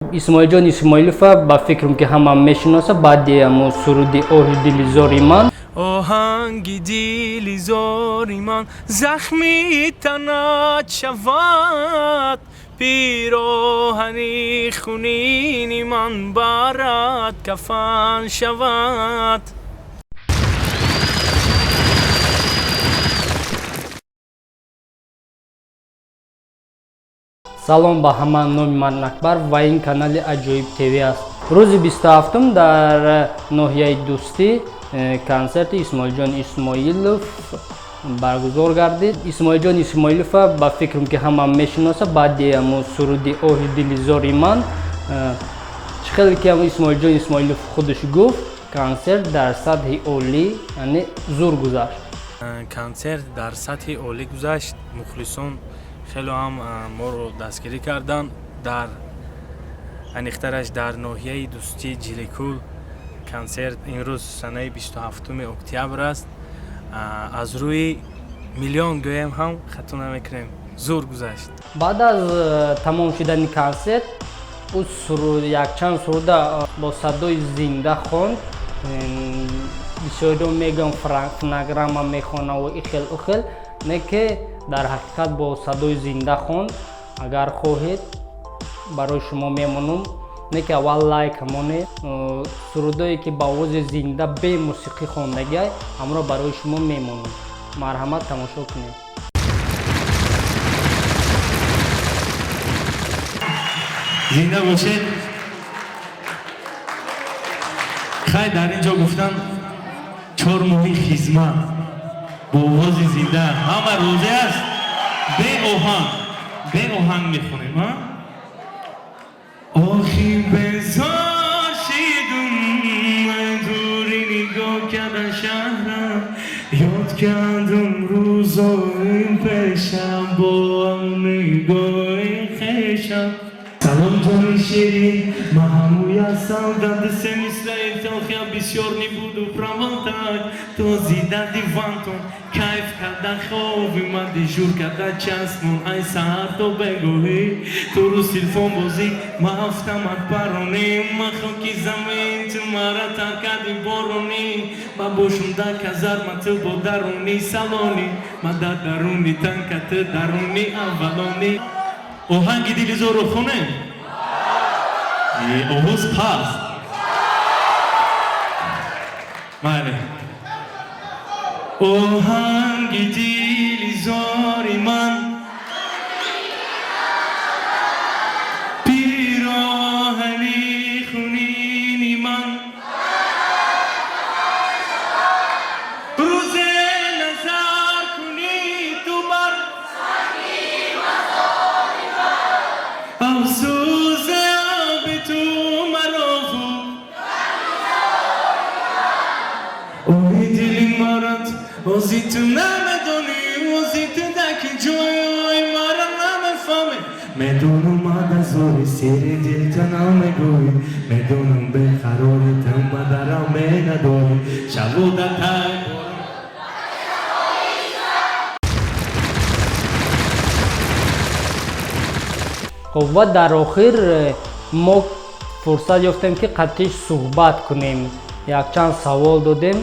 исмоилҷон исмоилова ба фикрам ки ҳама мешиноса баъди ҳамун суруди оҳи дили зори ман оҳанги дили зори ман захми танат шавад пироҳани хунини ман барад кафан шавад. салом ба ҳама, номи ман акбар ва ин канали Аҷоиб ТВ аст. рӯзи 27 дар ноҳияи Дӯстӣ консерти Исмоилҷон Исмоилов баргузор гардид. Исмоилҷон Исмоилова ба фикрам ки ҳама мешиноса баъди ҳамун суруди оҳи дили зори ман чӣ хеле ки Исмоилҷон Исмоилов худаш гуфт, консерт дар сатҳи олӣ, яъне зур гузашт. Консерт дар сатҳи олӣ гузашт. Мухлисон хело ҳам моро дастгирӣ кардан дар аниқтараш дар ноҳияи Дӯстии Ҷиликӯл. Консерт имрӯз санаи 27 октябр аст. аз рӯи миллион гӯем ҳам хато намекунем, зур гузашт. баъд аз тамом шудани консерт якчанд суруда бо садои зинда хонд. бисёриҳо мегӯянд фонограмма мехона ва ихел ухел, не ки дар ҳақиқат бо садои зинда хонд. агар хоҳед барои шумо мемонам, не ки аввал лайк монед. сурудое ки ба овози зинда бе мусиқӣ хондагиай ҳамро барои шумо мемонам. марҳамат, тамошо кунед. зинда бошед. хай дар ин ҷо гуфтан 4 моҳи хизмат бо овози зинда. ҳама розӣ аст? бе оҳанг мехонем. охи безор шидум дури нигоҳ карда шаҳрам, ёд кардам рӯзои пешам бо нигоҳи хешам. салом ҷони ширин, ман ҳамои ҳастам дарди се мисли талхия бисёр небуду правантак то зида дивантон кайф карда хоби ман дежур карда часмон ай саҳар то бегоҳӣ ту рӯ силфон бозӣ мафтамат паронӣ ман хоки замин ту мара тар карди боронӣ ман бошум дар казарма ту бо дарунӣ салонӣ ман дар даруни танка ту даруни аввалонӣ. оҳанги дили зору хонем. овоз паст. майли. оҳанги дили зори ман пироҳани хунини ман рӯзе назар кунӣ ту бар афсӯзе аби ту марофу оҳи дили марат ози ту намедонӣ ози ту даки ҷои мара намефаҳме. медонам ада зори сери дилта намегӯӣ медонам беқарори ту ба дарам менадорӣ шавода тай. ва дар охир мо фурсат ёфтем ки қатъи суҳбат кунем. якчанд савол додем,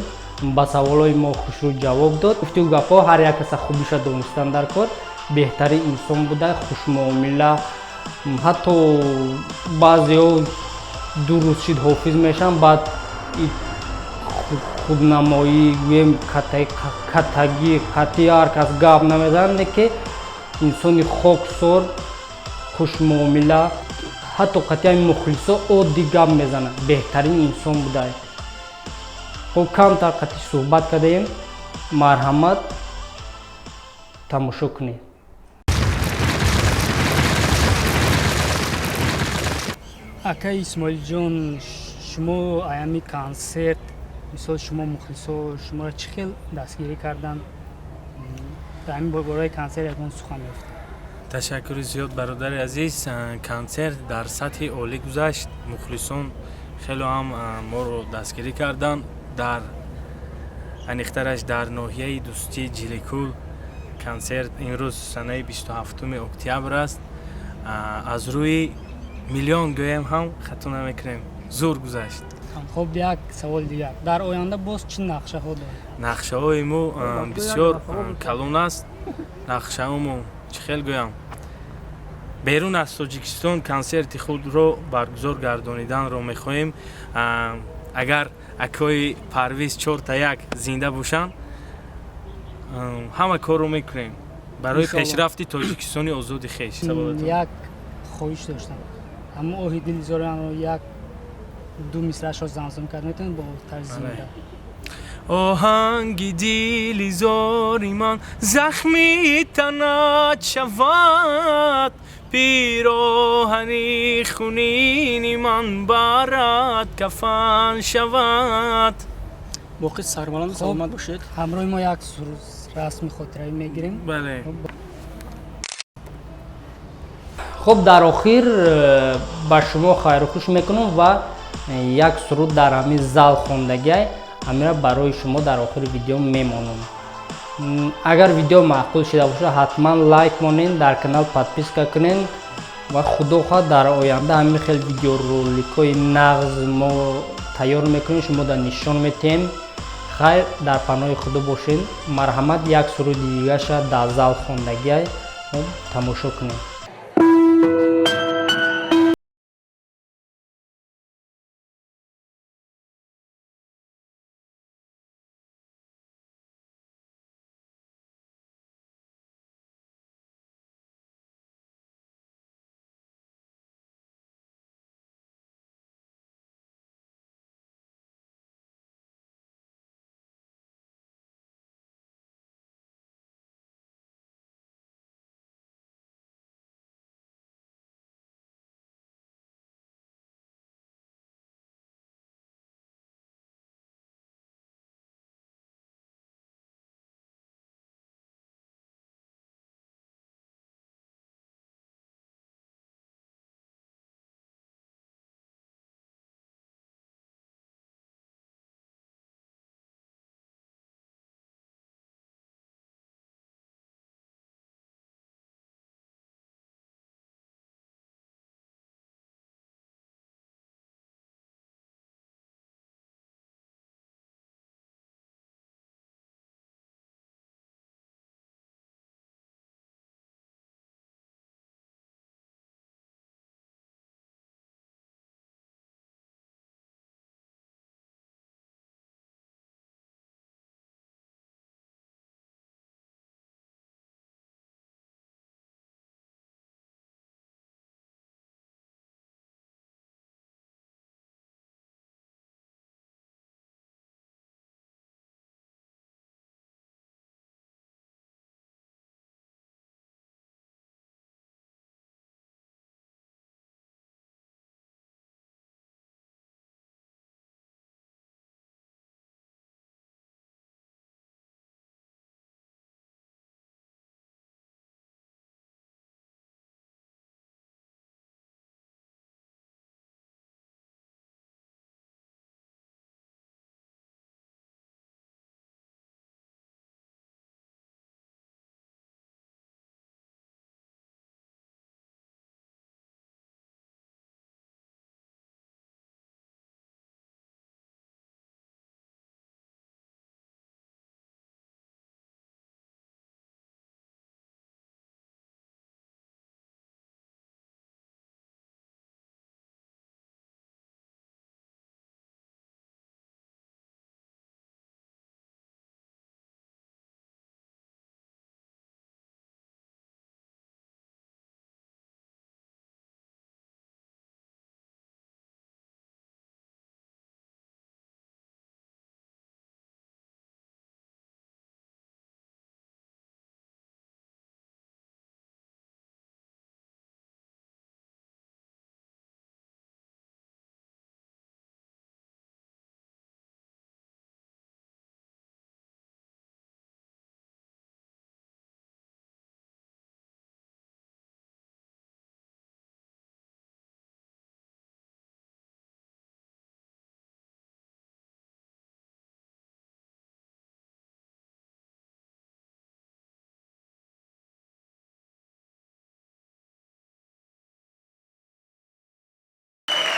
ба саволҳои мо хушрӯ ҷавоб дод. гуфтигӯ гапҳо ҳар як каса хубиша донистан дар кор, беҳтарин инсон буда, хушмуомила. ҳатто баъзеҳо 2 рӯз шид ҳофиз мешаванд, баъд худнамоӣ гӯем катагӣ қатъи ҳар кас гап намезанад, ки инсони хоксор хушмуомила, ҳатто қатъи мухлисо оддӣ гап мезанад, беҳтарин инсон будааст. хуб, камтар қатъи суҳбат кардаем. марҳамат, тамошо кунед. ака Исмоилҷон, шумо аями консерт, мисол шумо мухлисо шуморо чӣ хел дастгирӣ кардан? ҳамин бораи консерт ягон сухан ёфт. ташаккури зиёд бародари азиз. консерт дар сатҳи олӣ гузашт. мухлисон хело ҳам моро дастгирӣ кардан дар аниқтараш дар ноҳияи Дӯстии Ҷиликӯл. консерт имрӯз санаи 27 октябр аст. аз рӯи миллион гӯям ҳам хато намекунем. Зур гузашт. хуб як савол дигар дар оянда боз чӣ нақшаҳо доред? нақшаҳои мо бисёр калон аст. нақшаҳои мо чӣ хел гӯям? берун аз Тоҷикистон консерти худро баргузор гардониданро мехоҳем. агар акои Парвиз 4-1 зинда бошанд, ҳама корро мекунем барои пешрафти Тоҷикистони озоди хеш. як хоҳиш доштам. ҳама оҳи дилзоранро як ду мисраашо замзам кард метавонед бо тарзи зинда? оҳанги дили зори ман захми танат шавад, пироҳани хунини ман барад кафан шавад. боқи сарбаланду саломат бошед. ҳамроҳи мо як расми хотиравӣ мегирем. бале. хуб дар охир ба шумо хайрухуш мекунам ва як суруд дар ҳамин зал хондагиай ҳамира барои шумо дар охири видео мемонам. агар видео маъқул шуда бошад ҳатман лайк монен, дар канал подписка кунен ва худо хоҳад дар оянда ҳамин хел видеороликҳои нағз мо тайёр мекунем, шумо дар нишон метиҳем. хайр, дар паноҳи худо бошед. марҳамат, як суруди дигаша дар зал хондагиай тамошо кунем.